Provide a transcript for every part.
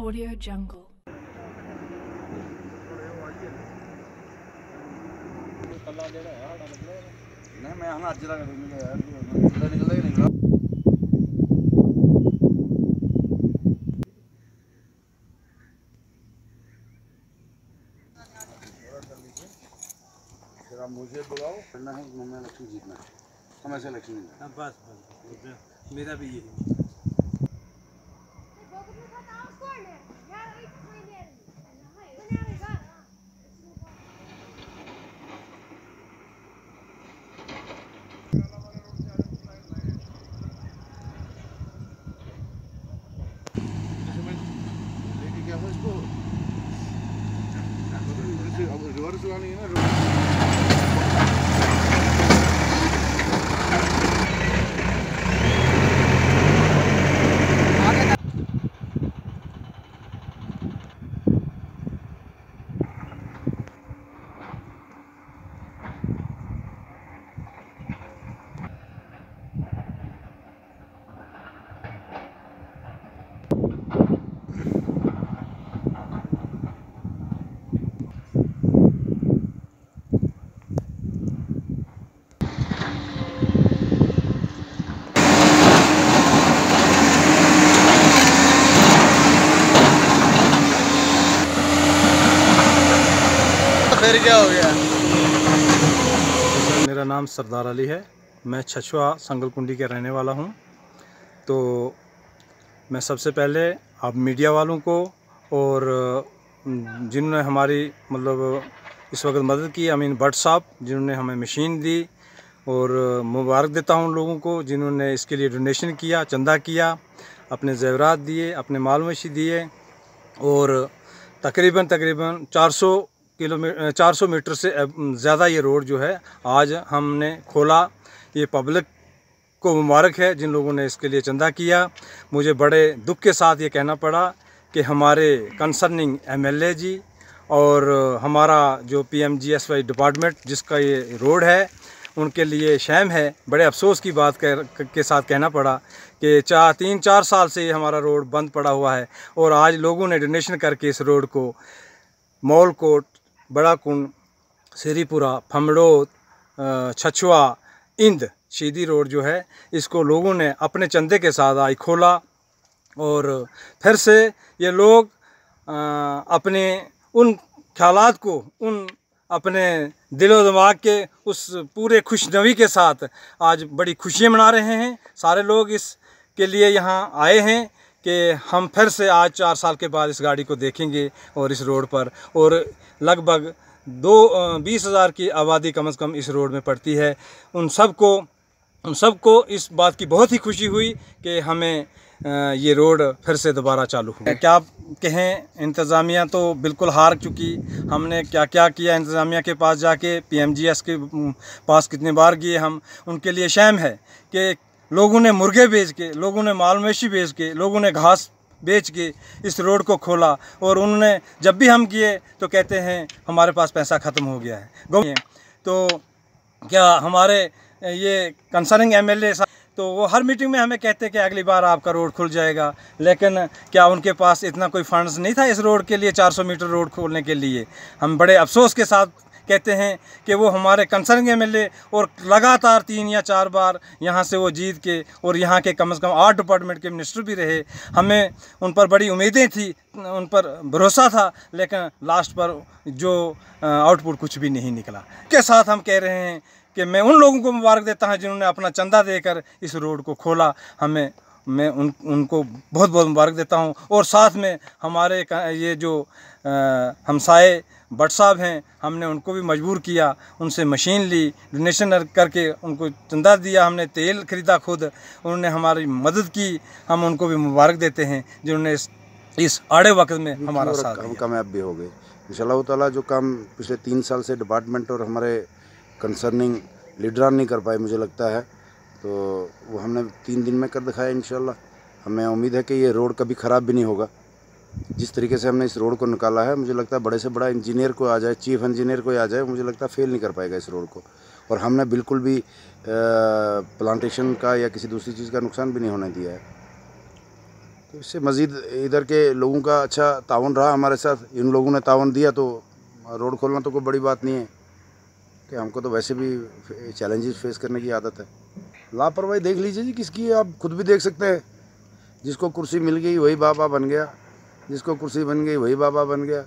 Audio Jungle. नहीं मैं हम आज लगा निकला यार निकला ही निकला जरा मुझे बुलाओ करना है मैं इलेक्शन जीतना है हम ऐसे इलेक्शन नहीं बस मेरा भी यही अब रिवर्स चलानी है ना फिर क्या हो गया। मेरा नाम सरदार अली है। मैं छछुआ संगलकुंडी के रहने वाला हूं। तो मैं सबसे पहले आप मीडिया वालों को और जिन्होंने हमारी मतलब इस वक्त मदद की, अमीन भट्ट साहब जिन्होंने हमें मशीन दी, और मुबारक देता हूं उन लोगों को जिन्होंने इसके लिए डोनेशन किया, चंदा किया, अपने ज़ेवरात दिए, अपने माल मवेशी दिए। और तकरीबन 400 मीटर से ज़्यादा ये रोड जो है आज हमने खोला। ये पब्लिक को मुबारक है जिन लोगों ने इसके लिए चंदा किया। मुझे बड़े दुख के साथ ये कहना पड़ा कि हमारे कंसर्निंग एमएलए जी और हमारा जो पीएमजीएसवाई डिपार्टमेंट जिसका ये रोड है उनके लिए शैम है। बड़े अफसोस की बात के साथ कहना पड़ा कि 3-4 साल से ये हमारा रोड बंद पड़ा हुआ है, और आज लोगों ने डोनेशन करके इस रोड को मौलकोट, बड़ा कुंड, सिरीपुरा, फमड़ोत, छछुआ, इंद शीदी रोड जो है इसको लोगों ने अपने चंदे के साथ आज खोला। और फिर से ये लोग अपने उन ख्यालात को, उन अपने दिलो दिमाग के उस पूरे खुशनवी के साथ आज बड़ी खुशियाँ मना रहे हैं। सारे लोग इसके लिए यहाँ आए हैं कि हम फिर से आज 4 साल के बाद इस गाड़ी को देखेंगे और इस रोड पर। और लगभग 20,000 की आबादी कम से कम इस रोड में पड़ती है। उन सबको इस बात की बहुत ही खुशी हुई कि हमें ये रोड फिर से दोबारा चालू हुआ। क्या कहें, इंतज़ामिया तो बिल्कुल हार चुकी। हमने क्या क्या किया इंतज़ामिया के पास जाके, पीएमजीएस के पास कितने बार गए हम। उनके लिए शैम है कि लोगों ने मुर्गे बेच के, लोगों ने माल मवेशी बेच के, लोगों ने घास बेच के इस रोड को खोला। और उन्होंने जब भी हम किए तो कहते हैं हमारे पास पैसा ख़त्म हो गया है। तो क्या हमारे ये कंसर्निंग एमएलए तो वो हर मीटिंग में हमें कहते हैं कि अगली बार आपका रोड खुल जाएगा, लेकिन क्या उनके पास इतना कोई फंड्स नहीं था इस रोड के लिए, 400 मीटर रोड खोलने के लिए। हम बड़े अफसोस के साथ कहते हैं कि वो हमारे कंसर्निंग एमएलए और लगातार 3 या 4 बार यहाँ से वो जीत के, और यहाँ के कम से कम 8 डिपार्टमेंट के मिनिस्टर भी रहे। हमें उन पर बड़ी उम्मीदें थी, उन पर भरोसा था, लेकिन लास्ट पर जो आउटपुट कुछ भी नहीं निकला। के साथ हम कह रहे हैं कि मैं उन लोगों को मुबारक देता हूं जिन्होंने अपना चंदा देकर इस रोड को खोला। मैं उनको बहुत बहुत मुबारक देता हूं। और साथ में हमारे ये जो हमसाए भट्ट साहब हैं, हमने उनको भी मजबूर किया, उनसे मशीन ली, डोनेशन करके उनको चंदा दिया, हमने तेल ख़रीदा खुद, उन्होंने हमारी मदद की। हम उनको भी मुबारक देते हैं जिन्होंने इस आड़े वक्त में हमारा साथ दिया। कामयाब भी हो गए इंशाअल्लाह ताला। जो काम पिछले 3 साल से डिपार्टमेंट और हमारे कंसर्निंग लीडरान नहीं कर पाए मुझे लगता है, तो वो हमने 3 दिन में कर दिखाया इंशाल्लाह। हमें उम्मीद है कि ये रोड कभी ख़राब भी नहीं होगा। जिस तरीके से हमने इस रोड को निकाला है, मुझे लगता है बड़े से बड़ा इंजीनियर को आ जाए, चीफ इंजीनियर को आ जाए, मुझे लगता है फेल नहीं कर पाएगा इस रोड को। और हमने बिल्कुल भी प्लांटेशन का या किसी दूसरी चीज़ का नुकसान भी नहीं होने दिया है। तो इससे मज़ीद इधर के लोगों का अच्छा ताउन रहा हमारे साथ, इन लोगों ने ताउन दिया तो रोड खोलना तो कोई बड़ी बात नहीं है कि हमको तो वैसे भी चैलेंजेस फेस करने की आदत है। लापरवाही देख लीजिए जी किसकी है, आप खुद भी देख सकते हैं। जिसको कुर्सी मिल गई वही बाबा बन गया, जिसको कुर्सी बन गई वही बाबा बन गया।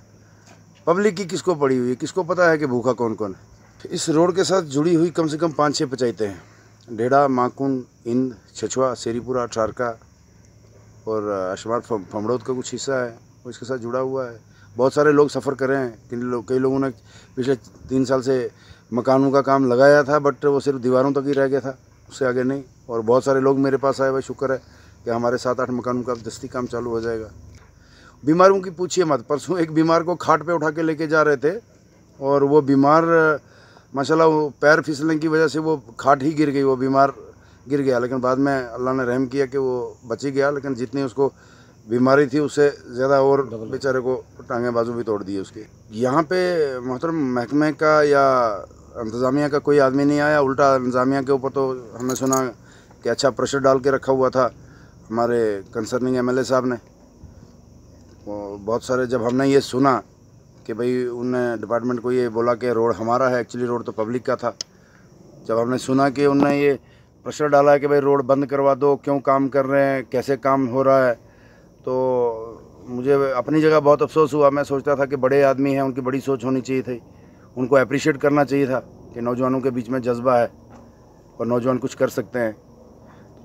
पब्लिक की किसको पड़ी हुई है, किसको पता है कि भूखा कौन कौन है। इस रोड के साथ जुड़ी हुई कम से कम 5-6 पंचायतें हैं। ढेड़ा, माकुन, इंद, छछवा, शेरीपुरा, ठारका और अशमात फमड़ौद का कुछ हिस्सा है वो इसके साथ जुड़ा हुआ है। बहुत सारे लोग सफ़र कर रहे हैं। कई लोगों ने पिछले 3 साल से मकानों का काम लगाया था, बट वो सिर्फ दीवारों तक ही रह गया था, उससे आगे नहीं। और बहुत सारे लोग मेरे पास आए हुए, शुक्र है कि हमारे 7-8 मकानों का दस्ती काम चालू हो जाएगा। बीमारों की पूछिए मत। परसों एक बीमार को खाट पे उठा के लेके जा रहे थे और वो बीमार माशाल्लाह वो पैर फिसलने की वजह से वो खाट ही गिर गई, वो बीमार गिर गया। लेकिन बाद में अल्लाह ने रहम किया कि वो बच ही गया। लेकिन जितनी उसको बीमारी थी उससे ज़्यादा और बेचारे को टांगे बाजू भी तोड़ दिए उसके। यहाँ पे मोहतरम महकमे का या इंतज़ामिया का कोई आदमी नहीं आया। उल्टा इंतज़ामिया के ऊपर तो हमने सुना कि अच्छा प्रेशर डाल के रखा हुआ था हमारे कंसर्निंग MLA साहब ने। बहुत सारे जब हमने ये सुना कि भाई उनने डिपार्टमेंट को ये बोला कि रोड हमारा है, एक्चुअली रोड तो पब्लिक का था। जब हमने सुना कि उनने ये प्रेशर डाला है कि भाई रोड बंद करवा दो, क्यों काम कर रहे हैं, कैसे काम हो रहा है, तो मुझे अपनी जगह बहुत अफसोस हुआ। मैं सोचता था कि बड़े आदमी हैं, उनकी बड़ी सोच होनी चाहिए थी, उनको अप्रिशिएट करना चाहिए था कि नौजवानों के बीच में जज्बा है और नौजवान कुछ कर सकते हैं।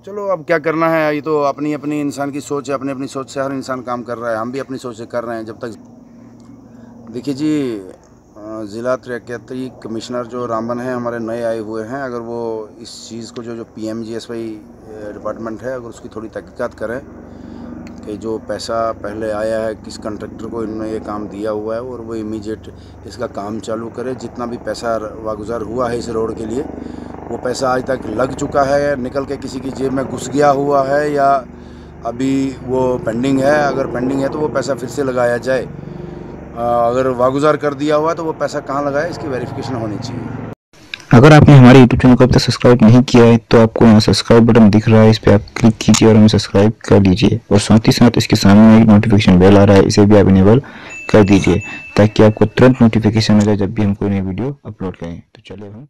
चलो अब क्या करना है, ये तो अपनी अपनी इंसान की सोच है, अपनी अपनी सोच से हर इंसान काम कर रहा है। हम भी अपनी सोच से कर रहे हैं। जब तक देखिए जी, ज़िला तरक्याती कमिश्नर जो रामबन है हमारे नए आए हुए हैं, अगर वो इस चीज़ को जो PMGSY डिपार्टमेंट है अगर उसकी थोड़ी तहकीकात करें कि जो पैसा पहले आया है किस कंट्रैक्टर को इन्होंने ये काम दिया हुआ है और वो इमीडिएट इसका काम चालू करे। जितना भी पैसा वागुजार हुआ है इस रोड के लिए वो पैसा आज तक लग चुका है, निकल के किसी की जेब में घुस गया हुआ है या अभी वो पेंडिंग है। अगर पेंडिंग है तो वो पैसा फिर से लगाया जाए। अगर वागुजार कर दिया हुआ है तो वो पैसा कहाँ लगाए, इसकी वेरिफिकेशन होनी चाहिए। अगर आपने हमारे YouTube चैनल को अब तक सब्सक्राइब नहीं किया है तो आपको यहाँ सब्सक्राइब बटन दिख रहा है, इस पर आप क्लिक कीजिए और हमें सब्सक्राइब कर लीजिए। और साथ ही साथ इसके सामने एक नोटिफिकेशन बेल आ रहा है, इसे भी आप इनेबल कर दीजिए ताकि आपको तुरंत नोटिफिकेशन मिले जब भी हम कोई नई वीडियो अपलोड करें। तो चलिए हम